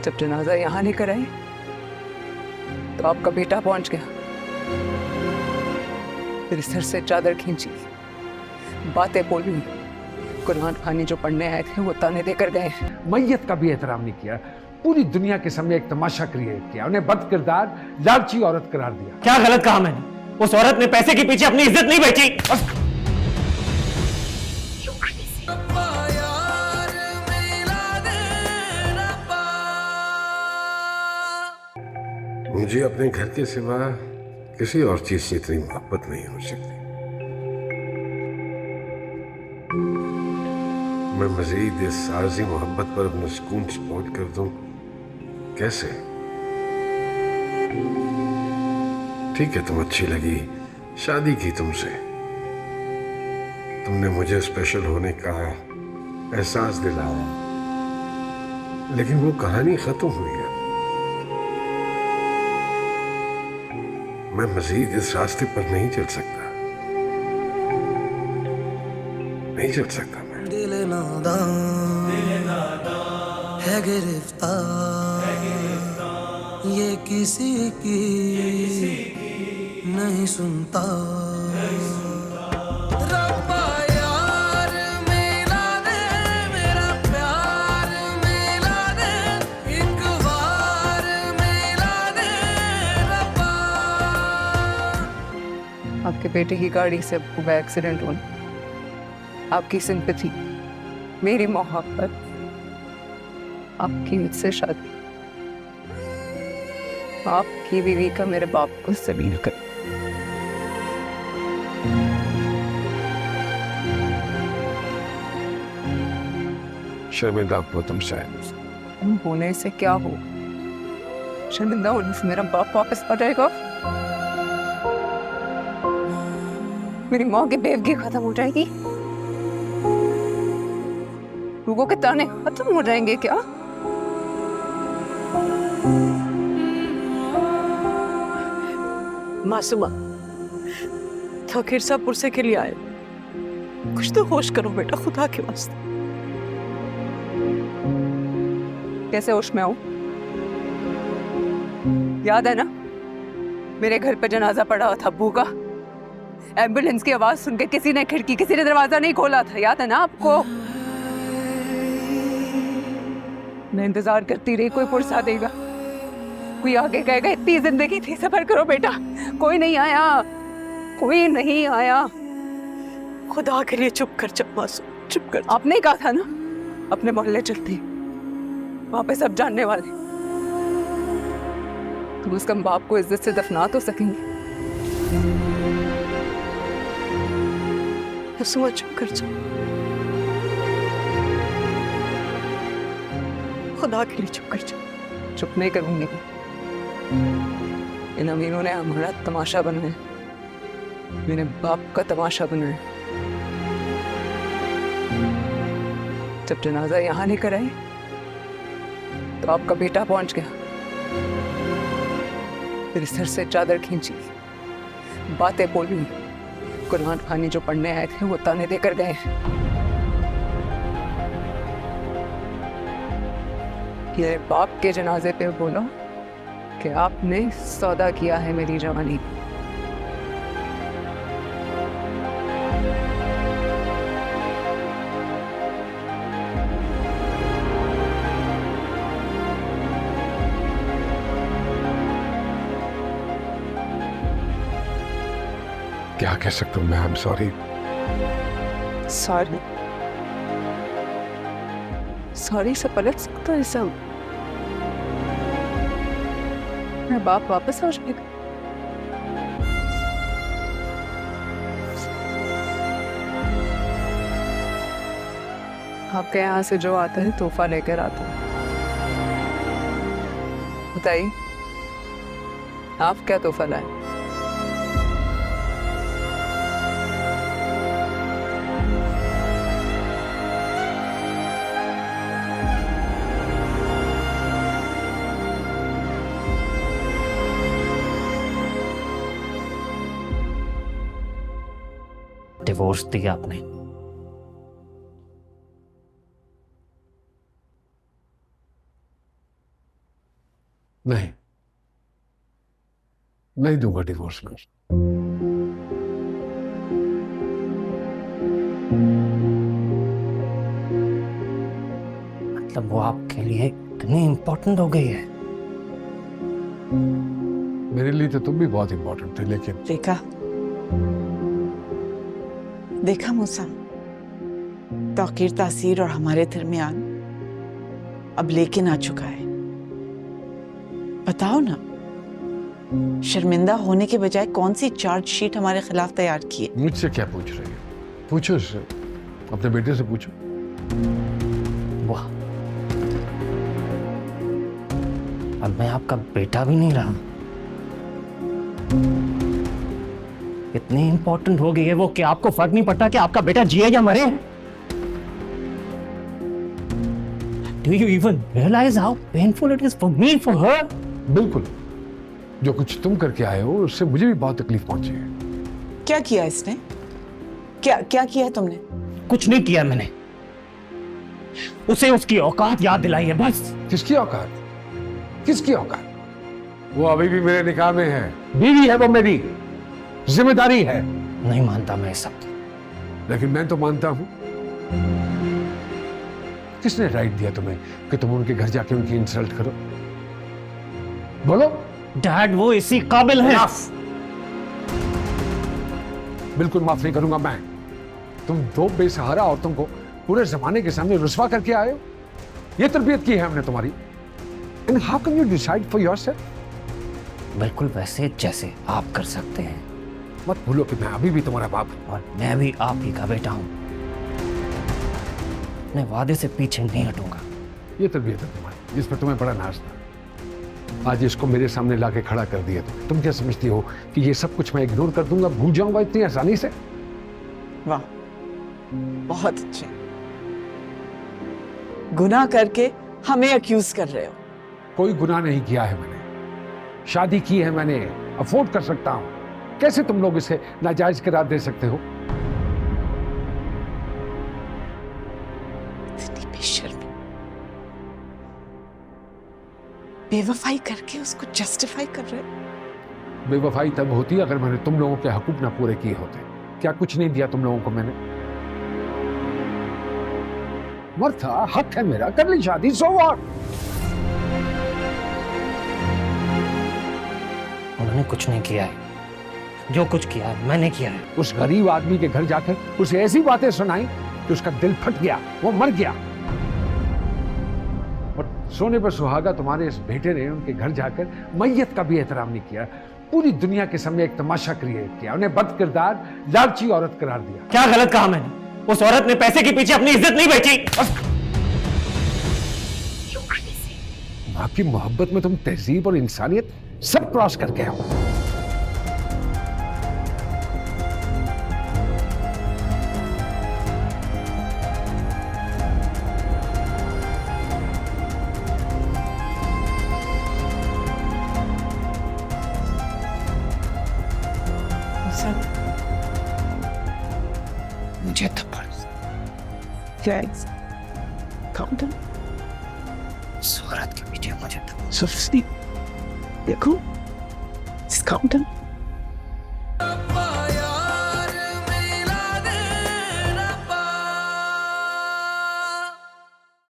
जब जनाजा यहाँ लेकर आए तो आपका बेटा पहुंच गया, मेरे सर से चादर खींची, बातें बोली, कुरान खानी जो पढ़ने आए थे वो ताने देकर गए। मैयत का भी एहतराम नहीं किया, पूरी दुनिया के सामने एक तमाशा क्रिएट किया, उन्हें बद किरदार लालची औरत करार दिया। क्या गलत कहा मैंने? उस औरत ने पैसे के पीछे अपनी इज्जत नहीं बेची। मुझे अपने घर के सिवा किसी और चीज से इतनी मोहब्बत नहीं हो सकती। मैं मजीद इस आरज़ी मोहब्बत पर अपना सुकून स्पॉट कर दूं कैसे? ठीक है, तुम अच्छी लगी, शादी की तुमसे, तुमने मुझे स्पेशल होने का एहसास दिलाया, लेकिन वो कहानी खत्म हुई है। मैं मजीद इस रास्ते पर नहीं चल सकता, नहीं चल सकता मैं। दिल नादान है गिरफ्तार, ये किसी की नहीं सुनता। रब्बा यार मिला दे, मेरा प्यार मिला दे, एक बार मिला दे रब्बा। आपके बेटे की गाड़ी से हुआ एक्सीडेंट होना, आपकी सिंपैथी, मेरी मोहब्बत, आपकी मुझसे शादी, आपकी बीवी का मेरे बाप को जलील कर। शर्मिंदा हो तुम शायद। होने से क्या हो, शर्मिंदा होने से मेरा बाप वापस आ जाएगा, मेरी माँ की बेवगी खत्म हो जाएगी, लोगों के ताने खत्म हो जाएंगे क्या? मासूमा, फकीर साहब पुरसे के लिए आए, कुछ तो होश करो बेटा, खुदा के वास्ते। कैसे होश में आऊं? याद है ना, मेरे घर पे जनाजा पड़ा हुआ था अब्बू का, एम्बुलेंस की आवाज सुन के किसी ने खिड़की, किसी ने दरवाजा नहीं खोला था, याद है ना आपको? मैं इंतजार करती रही, कोई पुरसा देगा, कोई आगे कहेगा इतनी जिंदगी थी, सफर करो बेटा, कोई नहीं आया, कोई नहीं आया। खुदा के लिए चुप कर जा मासूम, चुप कर। आपने ही कहा था ना अपने मोहल्ले चलती, वहां पे सब जानने वाले, तुम उस कम बाप को इज्जत से दफना तो सकेंगे। मासूमा चुप कर जा, खुदा के लिए चुप कर जा। चुप नहीं करूंगी, इन अमीरों ने हमारा तमाशा बनाया, मेरे बाप का तमाशा बनाया। जब जनाजा यहाँ लेकर आए तो आपका बेटा पहुंच गया, मेरे सर से चादर खींची, बातें बोली, कुरान खानी जो पढ़ने आए थे वो ताने देकर गए। ये बाप के जनाजे पे बोला कि आपने सौदा किया है मेरी जवानी। क्या कह सकता हूँ मैं? I am sorry. Sorry, sorry से पलट सकता है सब? मेरा बाप वापस आ जाएगा। आपके यहाँ से जो आता है तोहफा लेकर आता है, बताइए आप क्या तोहफा लाए? डिवोर्स दिया आपने। नहीं, नहीं दूंगा डिवोर्स में। मतलब वो आपके लिए इतनी इंपॉर्टेंट हो गई है? मेरे लिए तो तुम भी बहुत इंपॉर्टेंट थे, लेकिन देखा मूसा, तौकीर तासीर और हमारे दरमियान अब लेकिन आ चुका है। बताओ ना, शर्मिंदा होने के बजाय कौन सी चार्जशीट हमारे खिलाफ तैयार की है? मुझसे क्या पूछ रही हो? पूछो उससे, अपने बेटे से पूछो। वाह, अब मैं आपका बेटा भी नहीं रहा। इतनी इंपॉर्टेंट हो गई है वो कि आपको फर्क नहीं पड़ता कि आपका बेटा जिए या मरे। Do you even realize how painful it is for me, for her? बिल्कुल, जो कुछ तुम करके आए हो उससे मुझे भी बहुत तकलीफ पहुंची है। क्या किया इसने? क्या क्या किया है तुमने? कुछ नहीं किया मैंने, उसे उसकी औकात याद दिलाई है बस। किसकी औकात? किसकी औकात? वो अभी भी मेरे निकाह में है, बीवी है वो मेरी, जिम्मेदारी है। नहीं मानता मैं सब। लेकिन मैं तो मानता हूं। किसने राइट दिया तुम्हें कि तुम उनके घर जाके उनकी इंसल्ट करो? बोलो। डैड, वो इसी काबिल है। बिल्कुल माफ नहीं करूंगा मैं। तुम दो बेसहारा औरतों को पूरे जमाने के सामने रुस्वा करके आए हो। ये तरबियत की है हमने तुम्हारी। And how can you decide for yourself? बिल्कुल वैसे जैसे आप कर सकते हैं। मत भूलो कि मैं अभी भी तुम्हारा बाप हूं। और मैं भी आप ही का बेटा हूं। मैं वादे से पीछे नहीं हटूंगा। ये तरबियत है तुम्हारी जिस पर तुम्हें बड़ा नाज था। आज इसको मेरे सामने लाके खड़ा कर दिया। तुम क्या समझती हो कि ये सब कुछ मैं इग्नोर कर दूंगा, भूल जाऊंगा इतनी आसानी से? वाह, बहुत अच्छे। गुनाह करके हमें अक्यूज कर रहे हो। कोई गुनाह नहीं किया है मैंने। शादी की है मैंने, अफोर्ड कर सकता हूं। कैसे तुम लोग इसे नाजायज करार दे सकते हो? इतनी बेशर्मी, बेवफाई करके उसको जस्टिफाई कर रहे हो। बेवफाई तब होती अगर मैंने तुम लोगों के हकूक ना पूरे किए होते। क्या कुछ नहीं दिया तुम लोगों को मैंने? मर्द था, हक है मेरा, कर ली शादी, सो व्हाट? उन्होंने कुछ नहीं किया है। जो कुछ किया है मैंने किया है। उस गरीब आदमी के घर जाकर उसे ऐसी बातें सुनाई कि उसका दिल फट गया, वो मर गया। और सोने पर सुहागा तुम्हारे इस बेटे ने उनके घर जाकर मैयत का भी एहतराम नहीं किया। पूरी दुनिया के सामने एक तमाशा क्रिएट किया, उन्हें बद किरदार, लालची औरत करार दिया। क्या गलत कहा मैंने? उस औरत ने पैसे के पीछे अपनी इज्जत नहीं बेची। आपकी मोहब्बत में तुम तहजीब और इंसानियत सब क्रॉस करके हो। मुझे थप्पड़। Guys, calm down. उस औरत के पीछे मुझे थप्पड़। So sleep. देखो, just calm down.